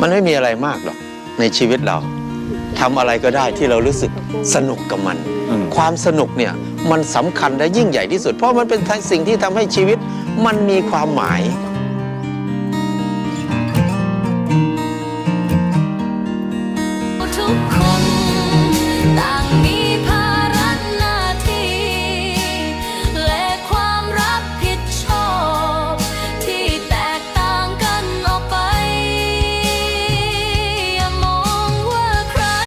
มันไม่มีอะไรมากหรอกในชีวิตเราทำอะไรก็ได้ที่เรารู้สึกสนุกกับมันความสนุกเนี่ยมันสำคัญและยิ่งใหญ่ที่สุดเพราะมันเป็นสิ่งที่ทำให้ชีวิตมันมีความหมาย